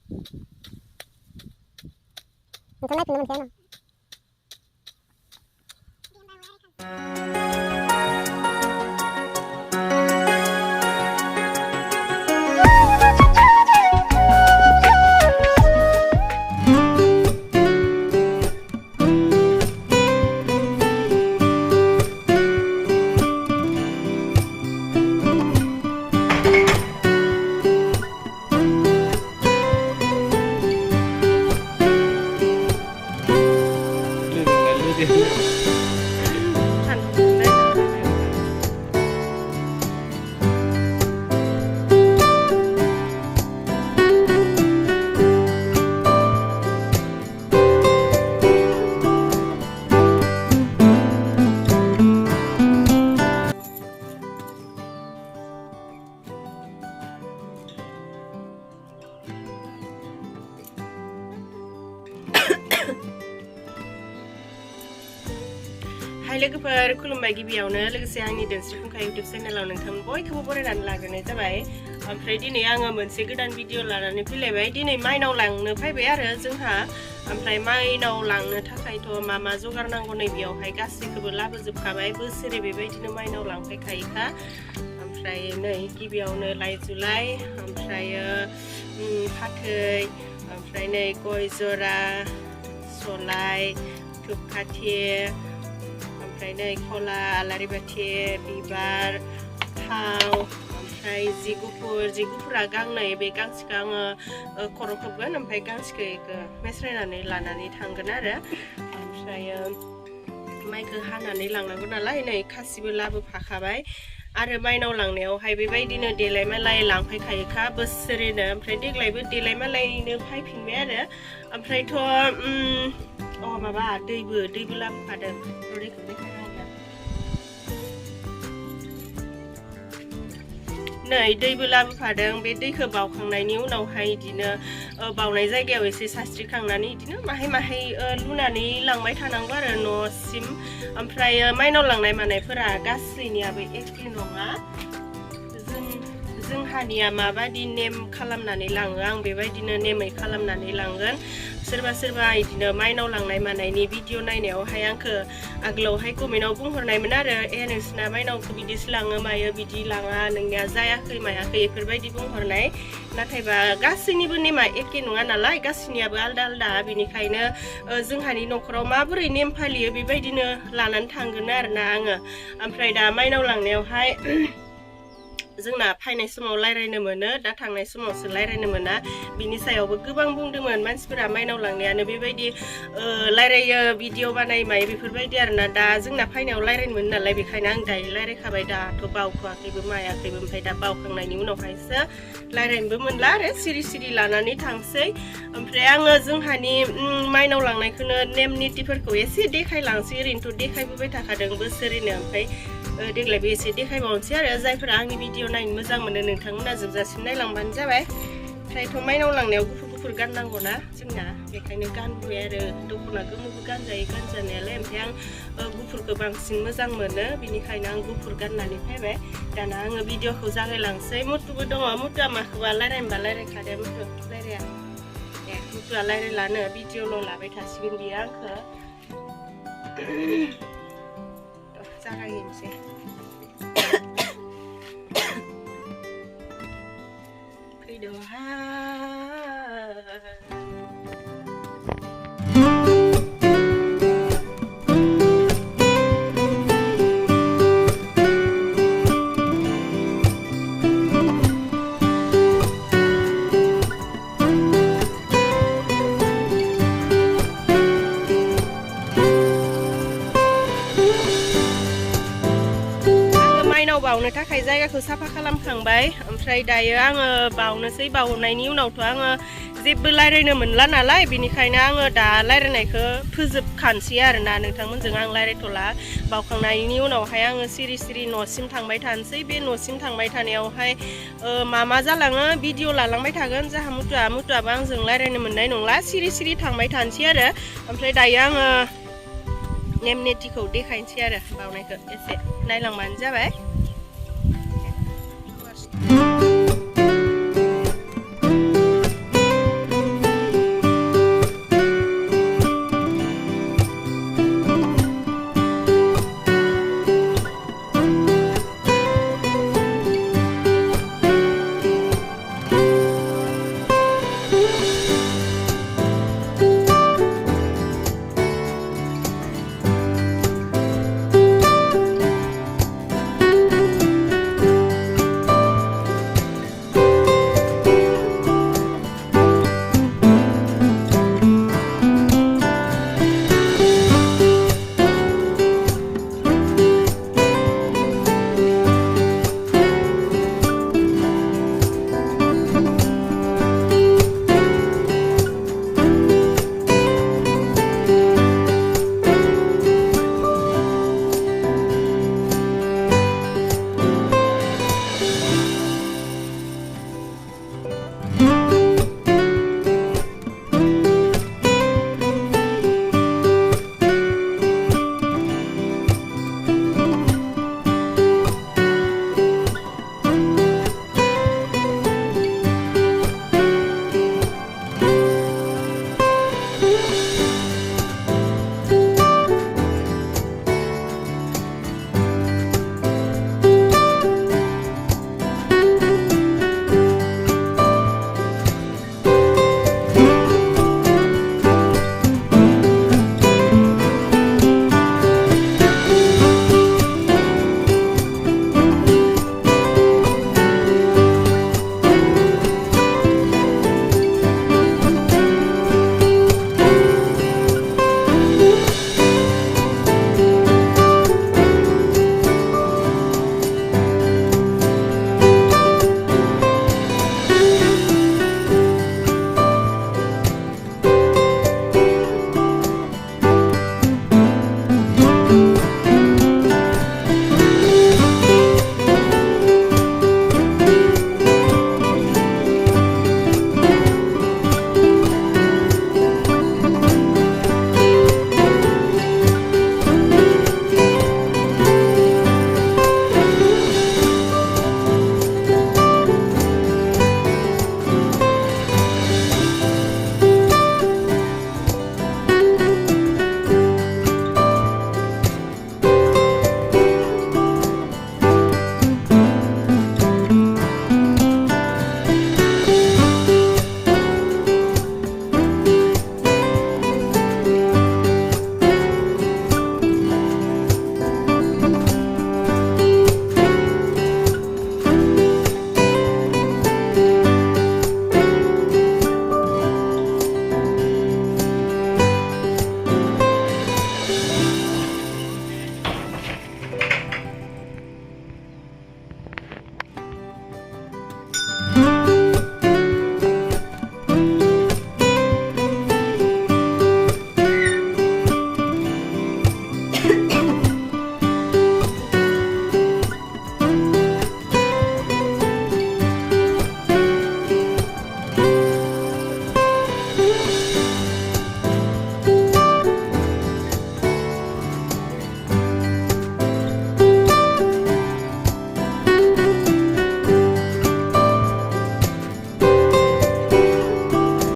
Nonton naik teman teman. Hai लोगोफोर खुलुमबाय गिबियावनो लोगोसे आंनि दोनस्रि फुंखा YouTube चेनेलाव नोंथां बयखौबो बरायनानै लाग्रोनाय जाबाय। ओमफ्राय दिनै आङो मोनसे गोदान भिडिअ लानानै फैलायबाय। दिनै माइनाव लांनो फैबाय आरो जोंहा। ओमफ्राय माइनाव लांनो थाखायथ' मा जगार नांगौ नै बेयावहाय गासैखौबो लाबोजोबखाबाय। बोसोरे बेबायदिनो माइनाव लांफैखायोखा। ओमफ्राय नै गिबियावनो लाइजुलाइ, ओमफ्राय फाथै, ओमफ्राय नै गय जरा, सलाइ, धुपखाथि, ओमफ्राय नै खला, आलारि बाथि, बिबार, थाव, ओमफ्राय जि गुफुरा गांनै, बे गांसेखौ आङो खर' खोबगोन, ओमफ्राय गांसेखौ मेस्रायनानै लानानै थांगोन आरो। ओमफ्राय माइखौ हानानै लांनांगौ नालाय नै खासिबो लाबोफाखाबाय। आरो माइनाव लांनायावहाय बेबायदिनो देलाय मालाय लांफैखायोखा बोसोरैनो। ओमफ्राय देग्लायबो देलाय मालायनो फैफिनबाय आरो। ओमफ्रायथ' माबा दैबो लाबोफादों। नै दैबो लाबोफादों। बे दैखौ बावखांनायनि उनावहाय बिदिनो बावनाय जायगायाव एसे सास्रिखांनानै बिदिनो माहाय लुनानै लांबाय थानांगौ आरो न'सिम। ओमफ्राय माइनाव लांनाय मानायफोरा गासैनियाबो एखे नङा। जोंहानिया माबादि नेम खालामनानै लाङो आं बेबायदिनो नेमै खालामनानै लांगोन। सोरबा बिदिनो माइनाव लांनाय मानायनि भिडिअ नायनायावहाय आंखौ आगोलावहाय कमेन्टआव बुंहरनायमोन आरो नोंसिना माइनावखौ बिदिसो लाङो मायो, बिदि लाङा, नोंनिया जायाखै मायाखै बेफोरबायदि बुंहरनाय। नाथायबा गासैनिबो नेमा एखे नङा नालाय, गासैनियाबो आलदा आलदा। बेनिखायनो जोंहानि न'खराव माबोरै नेम फालियो बेबायदिनो लानानै थांगोन आरोना आङो। ओमफ्राय दा माइनाव लांनायावहाय जोंना फैनाय समाव रायज्लायनो मोनो, दा थांनाय समावसो रायज्लायनो मोना। बिनि सायावबो गोबां बुंदोंमोन मानसिफोरा माइनाव लांनायानो बेबायदि रायज्लायो, भिडिअ बानाय मायो बेफोरबायदि आरोना। दा जोंना फैनायाव रायज्लायनो मोनो नालाय, बेखायनो आं दायो रायज्लायखाबाय। दाथ' बावथ'वाखैबो मायाखैबो। ओमफ्राय दा बावखांनायनि उनावहायसो रायज्लायनोबो मोनला आरो सिरि लानानै थांसै। ओमफ्राय आङो जोंहानि माइनाव लांनायखौनो नेम नितिफोरखौ एसे देखायलांसै। ओरैनोथ' देखायबोबाय थाखादों बोसोरैनो। ओमफ्राय देग्लायबो एसे देखायबावनोसै आरो। जायफोरा आंनि भिडिअ नायनो मोजां मोनो नोंथांमोना जोबजासिम नायलांबानो जाबाय। ओमफ्रायथ' माइनाव लांनायाव गुफुर गाननांगौना जोंना, बेखायनो गानबोबाय आरो। दख'ना गोमोबो गानजायो गानजानायालाय, ओमफ्राय आं गुफुरखौ बांसिन मोजां मोनो, बेनिखायनो आं गुफुर गाननानै फैबाय। दाना आङो भिडिअखौ जागायलांसै। मुथुबो दङ, मुथुआ माखौबा रायज्लायनोबा रायज्लायखादो, मुथु रायज्लाया मुथुआ रायज्लायलानो, भिडिअल' लाबाय थासिगोन बियो आंखौ। जागायनोसै। बावनो थाखाय जायगाखौ साफा खालामखांबाय। ओमफ्राय दायो आङो बावनोसै। बावनायनि उनावथ' आङो जेबो रायज्लायनो मोनला नालाय, बेनिखायनो आङो दा रायज्लायनायखौ फोजोबखानोसै आरोना। नोंथांमोनजों आं रायज्लायथ'ला। बावखांनायनि उनावहाय आङो सिरि न'सिम थांबाय थानोसै। बे न'सिम थांबाय थानायावहाय मा जालाङो भिडिअ लालांबाय थागोन। जाहा मुथुआबो आंजों रायज्लायनो मोननाय नंला। सिरि थांबाय थानोसै आरो। ओमफ्राय दायो आङो नेम नितिखौ देखायनोसै आरो। बावनायखौ एसे नायलांबानो जाबाय। Thank you.